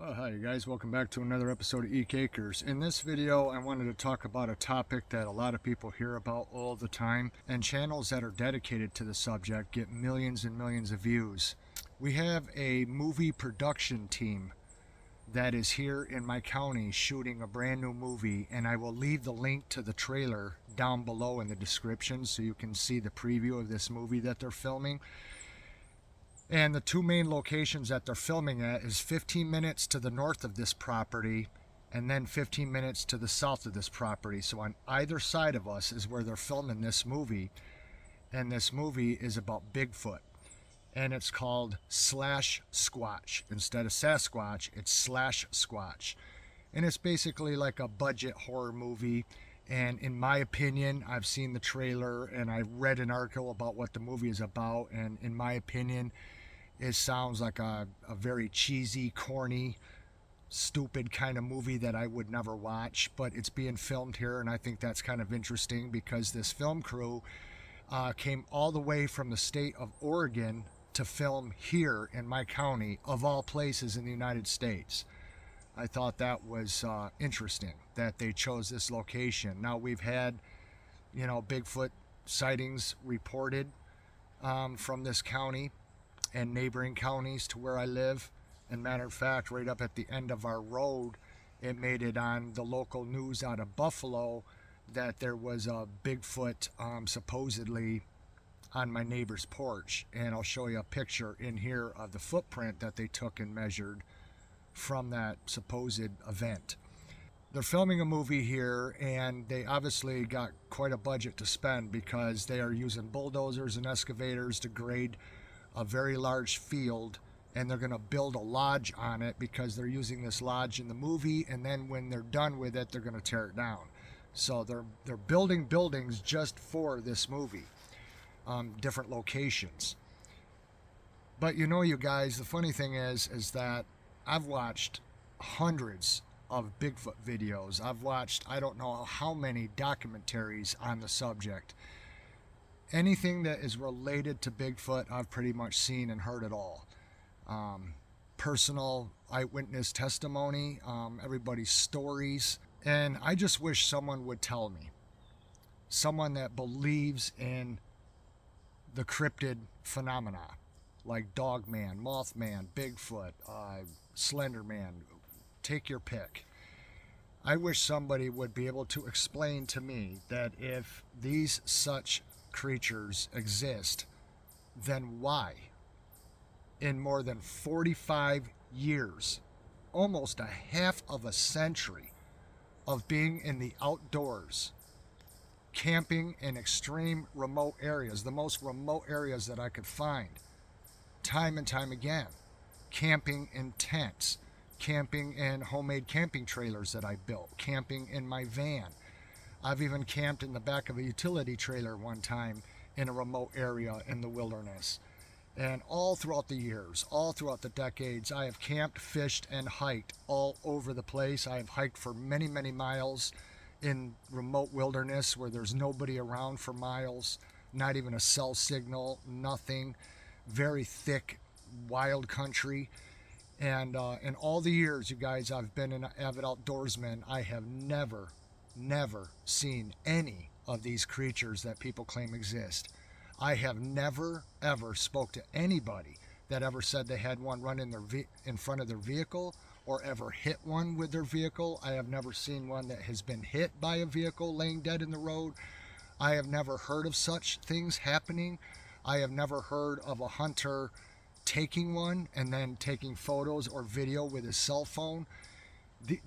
Well, hi you guys, welcome back to another episode of Eek Acres. In this video I wanted to talk about a topic that a lot of people hear about all the time, and channels that are dedicated to the subject get millions and millions of views. We have a movie production team that is here in my county shooting a brand new movie, and I will leave the link to the trailer down below in the description so you can see the preview of this movie that they're filming. And the two main locations that they're filming at is 15 minutes to the north of this property and then 15 minutes to the south of this property. So on either side of us is where they're filming this movie. And this movie is about Bigfoot. And it's called Slash Squatch. Instead of Sasquatch, it's Slash Squatch. And it's basically like a budget horror movie. And in my opinion, I've seen the trailer and I read an article about what the movie is about. And in my opinion, it sounds like a very cheesy, corny, stupid kind of movie that I would never watch. But it's being filmed here, and I think that's kind of interesting because this film crew came all the way from the state of Oregon to film here in my county, of all places in the United States. I thought that was interesting that they chose this location. Now we've had, Bigfoot sightings reported from this county and neighboring counties to where I live. And matter of fact, right up at the end of our road, it made it on the local news out of Buffalo that there was a Bigfoot supposedly on my neighbor's porch. And I'll show you a picture in here of the footprint that they took and measured from that supposed event. They're filming a movie here, and they obviously got quite a budget to spend because they are using bulldozers and excavators to grade a very large field, and they're going to build a lodge on it because they're using this lodge in the movie, and then when they're done with it, they're going to tear it down. So they're building buildings just for this movie, different locations. But you guys, the funny thing is that I've watched hundreds of Bigfoot videos. I've watched I don't know how many documentaries on the subject. Anything that is related to Bigfoot, I've pretty much seen and heard it all. Personal eyewitness testimony, everybody's stories. And I just wish someone would tell me. Someone that believes in the cryptid phenomena, like Dogman, Mothman, Bigfoot, Slender Man, take your pick. I wish somebody would be able to explain to me that if these such creatures exist, then why, in more than 45 years, almost a half of a century of being in the outdoors, camping in extreme remote areas, the most remote areas that I could find, time and time again, camping in tents, camping in homemade camping trailers that I built, camping in my van. I've even camped in the back of a utility trailer one time in a remote area in the wilderness. And all throughout the years, all throughout the decades, I have camped, fished, and hiked all over the place. I have hiked for many, many miles in remote wilderness where there's nobody around for miles, not even a cell signal, nothing. Very thick, wild country. And in all the years, you guys, I've been an avid outdoorsman, I have never seen any of these creatures that people claim exist. I have never, ever spoke to anybody that ever said they had one run in front of their vehicle or ever hit one with their vehicle. I have never seen one that has been hit by a vehicle laying dead in the road. I have never heard of such things happening. I have never heard of a hunter taking one and then taking photos or video with his cell phone.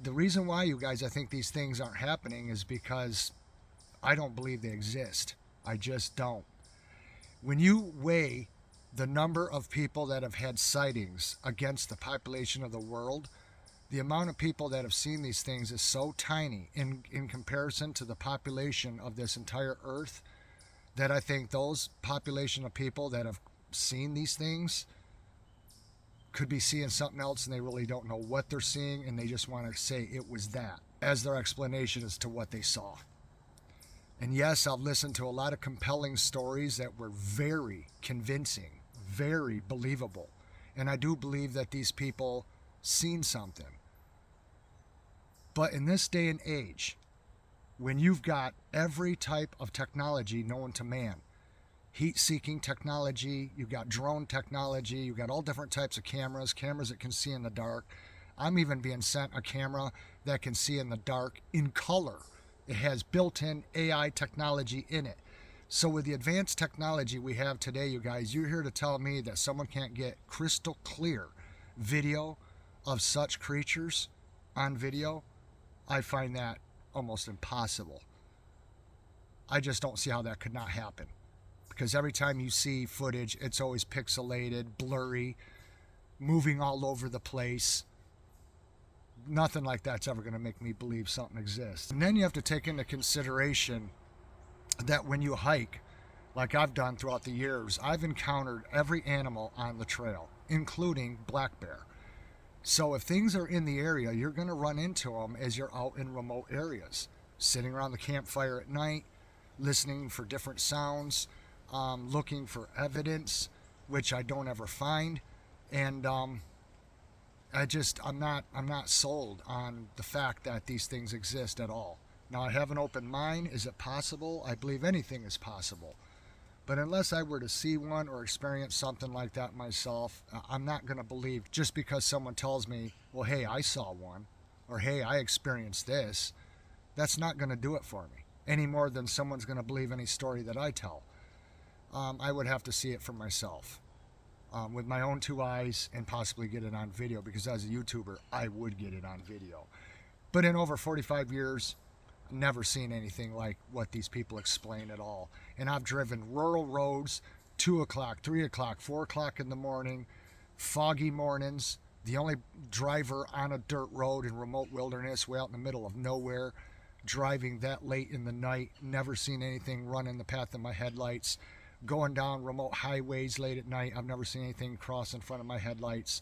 The reason why, you guys, I think these things aren't happening is because I don't believe they exist. I just don't. When you weigh the number of people that have had sightings against the population of the world, the amount of people that have seen these things is so tiny in comparison to the population of this entire earth that I think those population of people that have seen these things could be seeing something else, and they really don't know what they're seeing, and they just want to say it was that as their explanation as to what they saw. And yes, I've listened to a lot of compelling stories that were very convincing, very believable. And I do believe that these people seen something. But in this day and age, when you've got every type of technology known to man, heat-seeking technology, you've got drone technology, you've got all different types of cameras that can see in the dark. I'm even being sent a camera that can see in the dark in color. It has built-in AI technology in it. So with the advanced technology we have today, you guys, you're here to tell me that someone can't get crystal clear video of such creatures on video? I find that almost impossible. I just don't see how that could not happen. Because every time you see footage, it's always pixelated, blurry, moving all over the place. Nothing like that's ever going to make me believe something exists. And then you have to take into consideration that when you hike, like I've done throughout the years, I've encountered every animal on the trail, including black bear. So if things are in the area, you're going to run into them as you're out in remote areas, sitting around the campfire at night, listening for different sounds, looking for evidence, which I don't ever find. And I'm not sold on the fact that these things exist at all. Now, I have an open mind. Is it possible? I believe anything is possible. But unless I were to see one or experience something like that myself, I'm not going to believe just because someone tells me, well, hey, I saw one, or hey, I experienced this. That's not going to do it for me any more than someone's going to believe any story that I tell. I would have to see it for myself with my own two eyes and possibly get it on video, because as a YouTuber, I would get it on video. But in over 45 years, never seen anything like what these people explain at all. And I've driven rural roads, 2 o'clock, 3 o'clock, 4 o'clock in the morning, foggy mornings, the only driver on a dirt road in remote wilderness, way out in the middle of nowhere, driving that late in the night, never seen anything run in the path of my headlights, going down remote highways late at night, I've never seen anything cross in front of my headlights,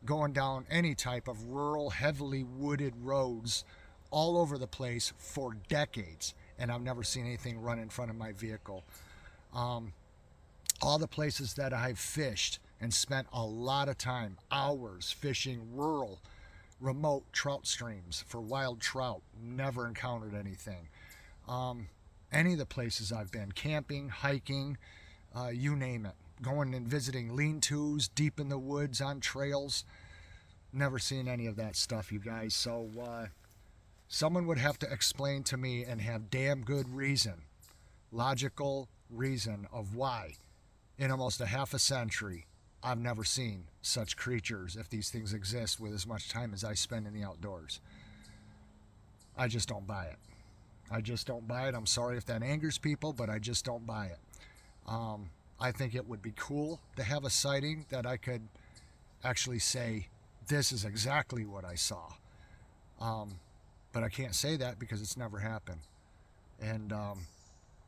going down any type of rural, heavily wooded roads all over the place for decades, and I've never seen anything run in front of my vehicle. All the places that I've fished and spent a lot of time, hours fishing rural, remote trout streams for wild trout, never encountered anything. Any of the places I've been, camping, hiking, you name it, going and visiting lean-tos deep in the woods on trails, never seen any of that stuff, you guys. So someone would have to explain to me and have damn good reason, logical reason of why in almost a half a century I've never seen such creatures, if these things exist, with as much time as I spend in the outdoors. I just don't buy it. I just don't buy it. I'm sorry if that angers people, but I just don't buy it. I think it would be cool to have a sighting that I could actually say, this is exactly what I saw. But I can't say that because it's never happened. And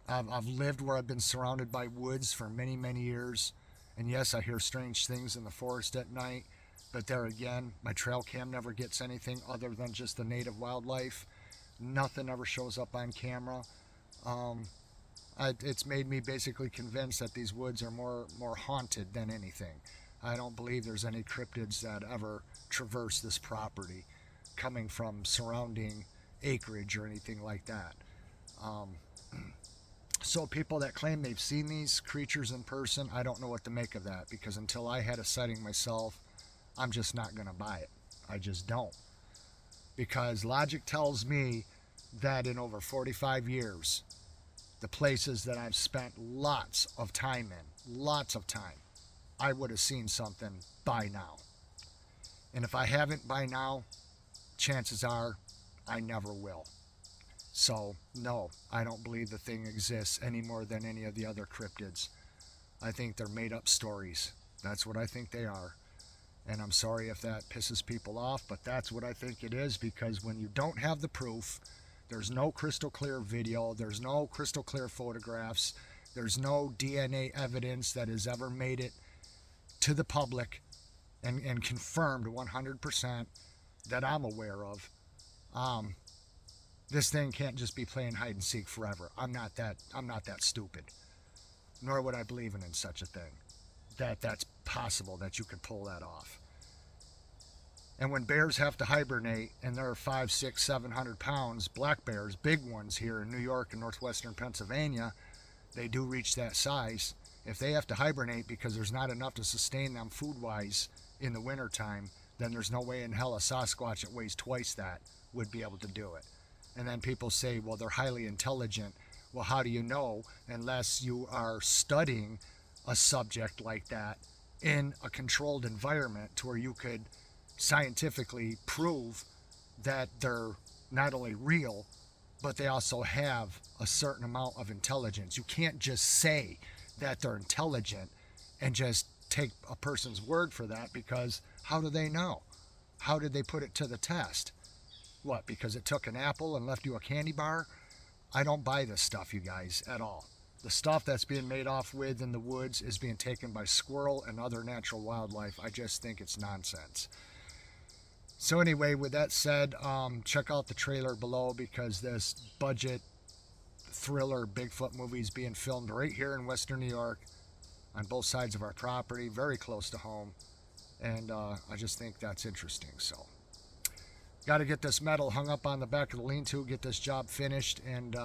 I've lived where I've been surrounded by woods for many, many years. And yes, I hear strange things in the forest at night. But there again, my trail cam never gets anything other than just the native wildlife. Nothing ever shows up on camera. It's made me basically convinced that these woods are more haunted than anything. I don't believe there's any cryptids that ever traverse this property coming from surrounding acreage or anything like that. So people that claim they've seen these creatures in person, I don't know what to make of that, because until I had a sighting myself, I'm just not going to buy it. I just don't. Because logic tells me that in over 45 years, the places that I've spent lots of time in, I would have seen something by now. And if I haven't by now, chances are I never will. So, no, I don't believe the thing exists any more than any of the other cryptids. I think they're made up stories. That's what I think they are. And I'm sorry if that pisses people off, but that's what I think it is, because when you don't have the proof, there's no crystal clear video, there's no crystal clear photographs, there's no DNA evidence that has ever made it to the public and confirmed 100% that I'm aware of. This thing can't just be playing hide and seek forever. I'm not that stupid. Nor would I believe in such a thing. That's possible that you could pull that off. And when bears have to hibernate and they're 5, 6, 700 pounds, black bears, big ones here in New York and northwestern Pennsylvania, they do reach that size. If they have to hibernate because there's not enough to sustain them food-wise in the wintertime, then there's no way in hell a Sasquatch that weighs twice that would be able to do it. And then people say, well, they're highly intelligent. Well, how do you know unless you are studying a subject like that in a controlled environment to where you could scientifically prove that they're not only real, but they also have a certain amount of intelligence. You can't just say that they're intelligent and just take a person's word for that, because how do they know? How did they put it to the test? What, because it took an apple and left you a candy bar? I don't buy this stuff, you guys, at all. The stuff that's being made off with in the woods is being taken by squirrel and other natural wildlife. I just think it's nonsense. So anyway, with that said, check out the trailer below, because this budget thriller Bigfoot movie is being filmed right here in Western New York on both sides of our property, very close to home. And I just think that's interesting. So got to get this metal hung up on the back of the lean-to, get this job finished. And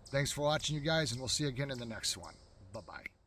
thanks for watching, you guys, and we'll see you again in the next one. Bye-bye.